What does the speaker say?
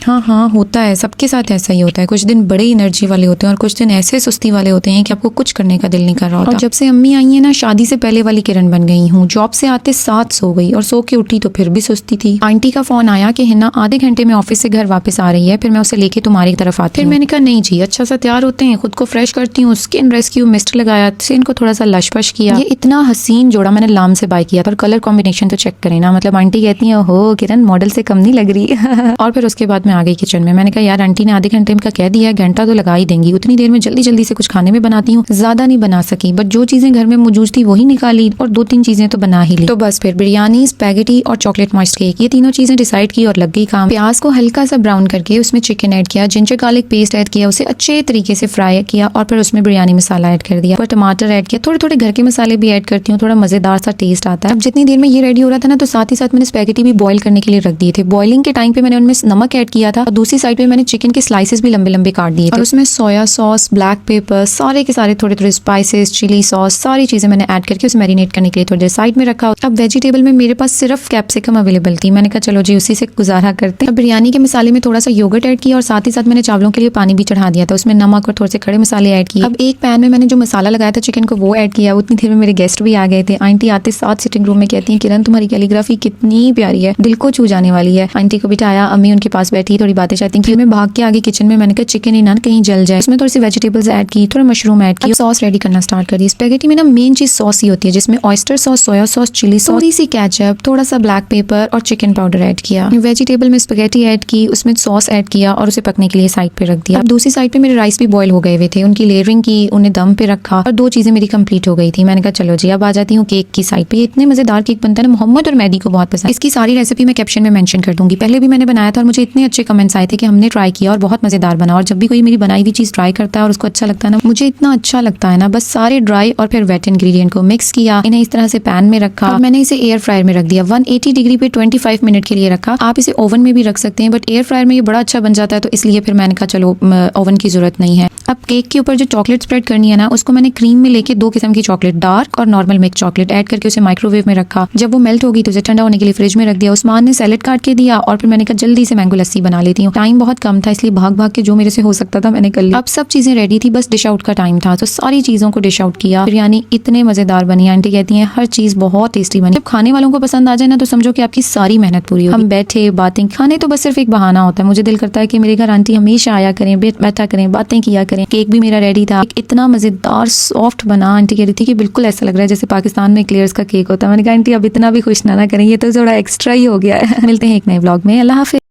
हाँ हाँ, होता है, सबके साथ ऐसा ही होता है। कुछ दिन बड़े एनर्जी वाले होते हैं और कुछ दिन ऐसे सुस्ती वाले होते हैं कि आपको कुछ करने का दिल नहीं कर रहा होता। और जब से अम्मी आई है ना, शादी से पहले वाली किरण बन गई हूँ। जॉब से आते 7 सो गई और सो के उठी तो फिर भी सुस्ती थी। आंटी का फोन आया कि हिना आधे घंटे में ऑफिस से घर वापस आ रही है, फिर मैं उसे लेके तुम्हारी तरफ आती हूँ। फिर मैंने कहा नहीं जी, अच्छा सा तैयार होते हैं, खुद को फ्रेश करती हूँ, स्किन रेस्क्यू मिस्ट लगाया, स्किन को थोड़ा सा लशपश किया। ये इतना हसीन जोड़ा मैंने लाम से बाय किया, पर कलर कॉम्बिनेशन तो चेक करें ना। मतलब आंटी कहती है हो किरण मॉडल से कम नहीं लग रही। और फिर उसके बाद मैं आ गई किचन में। मैंने कहा यार आंटी ने आधे घंटे का कह दिया है, घंटा तो लगा ही देंगी, उतनी देर में जल्दी जल्दी से कुछ खाने में बनाती हूँ। ज्यादा नहीं बना सकी, बट जो चीजें घर में मौजूद थी वही निकाली और 2-3 चीजें तो बना ही ली। तो बस फिर बिरयानी, स्पैगेटी और चॉकलेट मॉइस्ट केक, ये तीनों चीजें डिसाइड की और लग गई काम। प्याज को हल्का सा ब्राउन करके उसमें चिकन ऐड किया, जिंजर गार्लिक पेस्ट ऐड किया, उसे अच्छे तरीके से फ्राई किया और फिर उसमें बिरयानी मसाला ऐड कर दिया और टमाटर ऐड किया। थोड़े थोड़े घर के मसाले भी ऐड करती हूँ, थोड़ा मजेदार सा टेस्ट आता है। अब जितनी देर में ये रेडी हो रहा था ना, तो साथ ही साथ मैंने स्पैगेटी भी बॉईल करने के लिए रख दिए थे। बॉइलिंग के टाइम पे मैंने उनमें नमक ऐड किया था और दूसरी साइड पे मैंने चिकन के स्लाइसेस भी लंबे लंबे काट दिए थे और उसमें सोया सॉस, ब्लैक पेपर, सारे के सारे थोड़े थोड़े स्पाइसेस, चिली सॉस, सारी चीजें मैंने ऐड करके उसे मैरिनेट करने के लिए थोड़ी देर साइड में रखा। अब वेजिटेबल में मेरे पास सिर्फ कैप्सिकम अवेलेबल थी। मैंने कहा चलो जी उसी से गुजारा करते हैं। अब बिरयानी के मसाले में थोड़ा सा योगर्ट ऐड किया और साथ ही साथ मैंने चावलों के लिए पानी भी चढ़ा दिया था, उसमें नमक और थोड़े से खड़े मसाले ऐड किए। अब एक पैन में मैंने जो मसाला लगाया था चिकन को वो ऐड किया। उतनी देर में मेरे गेस्ट भी आ गए थे। आंटी आते साथ सिटिंग रूम में कहती है किरण तुम्हारी कैलीग्राफी कितनी प्यारी है, दिल को छू जाने वाली है। आंटी को बिठाया, अम्मी उनके पास बैठी, थोड़ी बातें चाहती थी। मैं भाग के आगे किचन में, मैंने कहा चिकन ही ना कहीं जल जाए। उसमें थोड़ी सी वेजिटेबल्स ऐड की, थोड़ा मशरूम ऐड की, सॉस रेडी करना स्टार्ट करी। स्पैगेटी में ना मेन चीज सॉस ही होती है, जिसमें oyster sauce, soya sauce, chilli sauce, थोड़ी सी केचप, थोड़ा सा ब्लैक पेपर और चिकन पाउडर ऐड किया। वेजिटेबल में स्पैगेटी ऐड की, उसमें सॉस ऐड किया और उसे पकने के लिए साइड पे रख दिया। अब दूसरी साइड पे मेरे राइस भी बॉईल हो गए हुए थे, उनकी लेयरिंग की, उन्हें दम पे रखा और 2 चीजें मेरी कंप्लीट हो गई थी। मैंने कहा चलो जी अब आ जाती हूँ केक की साइड पे। ये इतने मजेदार केक बनता है ना, मोहम्मद और मैदी को बहुत पसंद। इसकी सारी रेसिपी मैं कैप्शन में मेंशन कर दूंगी। पहले भी मैंने बनाया था और मुझे इतने अच्छे कमेंट्स आए थे कि हमने ट्राई किया और बहुत मजेदार बना। और जब भी कोई मेरी बनाई हुई चीज ट्राई करता है और उसको अच्छा लगता है ना, मुझे इतना अच्छा लगता है ना। बस सारे ड्राई और फिर वेट इंग्रेडिएंट को मिक्स किया, इन्हें इस तरह से पैन में रखा और मैंने इसे एयर फ्रायर में रख दिया। 180 डिग्री पे 25 मिनट के लिए रखा। आप इसे ओवन में भी रख सकते हैं, बट एयर फ्रायर में ये बड़ा अच्छा बन जाता है, तो इसलिए फिर मैंने कहा चलो ओवन की जरूरत नहीं है। अब केक के ऊपर जो चॉकलेट स्प्रेड करनी है ना, उसको मैंने क्रीम में लेके 2 किस्म की चॉकलेट, डार्क और नॉर्मल मिल्क चॉकलेट ऐड करके उसे माइक्रोवेव में रखा। जब वो मेल्ट होगी तो उसे ठंडा होने के लिए फ्रिज में रख दिया। उस्मान ने सैलेड काट के दिया और फिर मैंने कहा जल्दी से मैंगो लस्सी बना लेती हूँ। टाइम बहुत कम था, इसलिए भाग भाग के जो मेरे से हो सकता था मैंने कर लिया। अब सब चीजें रेडी थी, बस डिश आउट का टाइम था, तो सारी चीजों को डिश आउट किया। बिरयानी इतने मजेदार बनी, आंटी कहती हैं हर चीज बहुत टेस्टी बनी। जब खाने वालों को पसंद आ जाए ना, तो समझो कि आपकी सारी मेहनत पूरी होगी। हम बैठे बातें, खाने तो बस सिर्फ एक बहाना होता है। मुझे दिल करता है कि मेरे घर आंटी हमेशा आया करें, बैठा करें, बातें किया करें। केक भी मेरा रेडी था, इतना मजेदार सॉफ्ट बना। आंटी कह रही थी कि बिल्कुल ऐसा लग रहा है जैसे पाकिस्तान में क्लेयर्स का केक होता है। मैंने कहा आंटी अब इतना भी खुश ना करें, ये तो थोड़ा एक्स्ट्रा ही हो गया है। मिलते हैं एक नए व्लॉग में। अल्लाह हाफिज़।